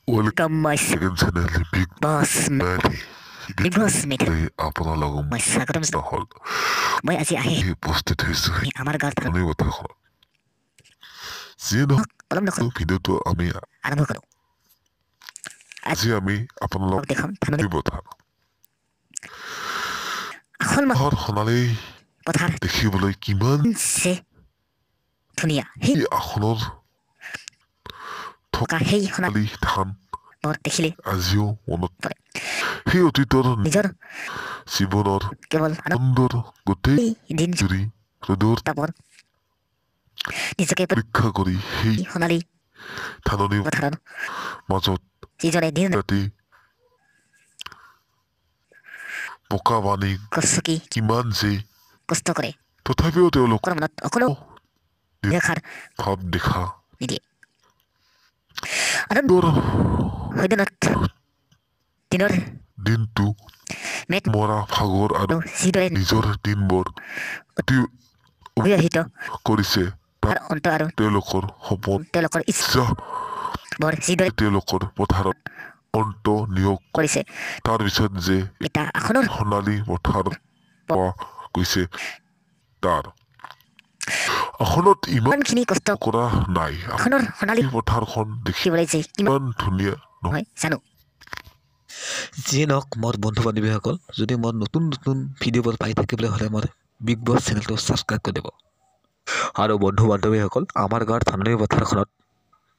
Welcome my second channel Big boss Daddy. Big Boss Meter. আপোনালোকক মই স্বাগতম নহল মই আজি আহি উপস্থিত হৈছো আমাৰ গাঁৱত এই কথাখন যিয়ে নহওক অলপ নকৰো ভিডিঅ'টো আমি আৰম্ভ কৰো আজি আমি আপোনালোকক দেখাম ধাননি পথাৰ আখল সোণালী পথাৰ দেখিবলৈ কিমান যে ধুনীয়া সেই আসনৰ থকা সেই সোণালী ধান বৰ দেখিলে আজিও মনত পৰে সেই অতীতৰ নিজৰ জীৱনৰ কেৱল সুন্দৰ গোটেই দিন জুৰি ৰ'দৰ তাপৰ নিজকে পৰীক্ষা কৰি সেই সোণালী ধাননি পথাৰৰ মাজত যিজনে দিন ৰাতি বোকা পানী গছকি কিমান যে কষ্ট কৰে তথাপিও তেওঁলোকৰ মনত অকণো দেখাৰ ভাৱ দেখা নিদিয়ে আৰু সৈদিনত দিনৰ দিনটো মেট মৰা ভাগৰ আৰু যিদৰে নিজৰ দিনবোৰ অব্যাহত কৰিছে তাৰ অন্ত আৰু তেওঁলোকৰ সপোন তেওঁলোকৰ ইচ্ছা বৰ যিদৰে তেওঁলোকৰ পথাৰত অন্ত নিয়োগ কৰিছে তাৰ পিছত যে এটা আসনৰ সোণালী পথাৰ পোৱা গৈছে তাৰ আসনত ইমানখিনি কষ্ট কৰা নাই আসনৰ সোণালী পথাৰখন দেখিবলৈ যে কিমান ধুনীয়া নহয় জানো যিয়ে নহওক মোৰ বন্ধু বান্ধৱীসকল যদি মোৰ নতুন নতুন ভিডিঅ'বোৰ পাই থাকিবলৈ হ'লে মোৰ বিগ বছ চেনেলটো ছাবস্ক্ৰাইব কৰি দিব আৰু বন্ধু বান্ধৱীসকল আমাৰ গাঁৱৰ ধাননি পথাৰখনত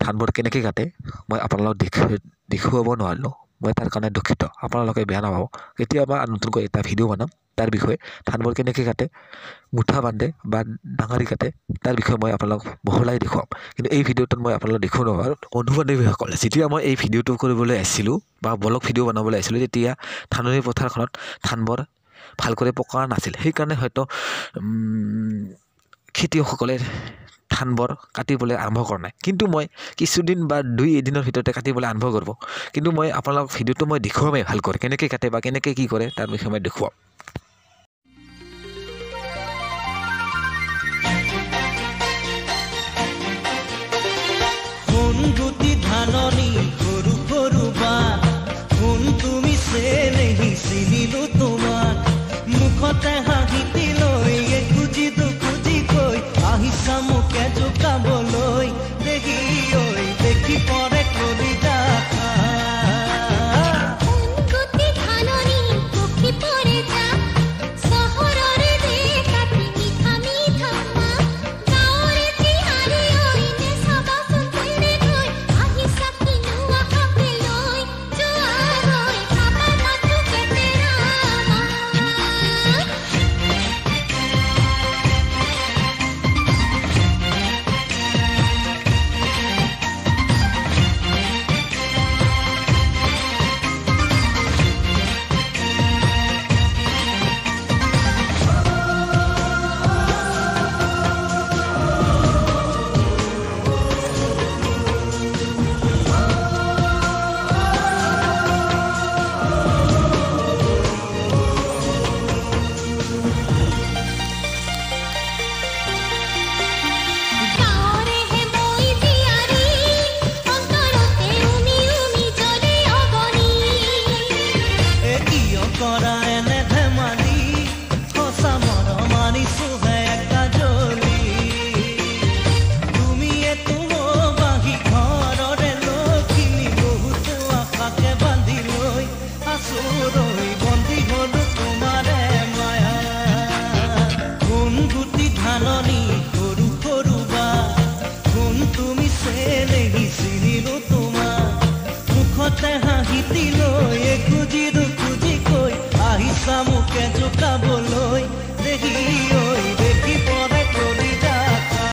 ধানবোৰ কেনেকৈ কাটে মই আপোনালোকক দেখুৱাব নোৱাৰিলোঁ মই তাৰ কাৰণে দুখিত আপোনালোকে বেয়া নাপাব কেতিয়াবা নতুনকৈ এটা ভিডিঅ' বনাম তাৰ বিষয়ে ধানবোৰ কেনেকৈ কাটে মুঠা বান্ধে বা ডাঙৰি কাটে তাৰ বিষয়ে মই আপোনালোকক বহলাই দেখুৱাম কিন্তু এই ভিডিঅ'টোত মই আপোনালোকক দেখুৱাব নোৱাৰোঁ বন্ধু বান্ধৱীসকল যেতিয়া মই এই ভিডিঅ'টো কৰিবলৈ আহিছিলোঁ বা ব্লগ ভিডিঅ' বনাবলৈ আহিছিলোঁ তেতিয়া ধাননি পথাৰখনত ধানবোৰ ভালকৈ পকা নাছিল সেইকাৰণে হয়তো খেতিয়কসকলে ধানবোৰ কাটিবলৈ আৰম্ভ কৰা নাই কিন্তু মই কিছুদিন বা দুই এদিনৰ ভিতৰতে কাটিবলৈ আৰম্ভ কৰিব কিন্তু মই আপোনালোকক ভিডিঅ'টো মই দেখুৱামেই ভালকৈ কেনেকৈ কাটে বা কেনেকৈ কি কৰে তাৰ বিষয়ে মই দেখুৱাম ধাননি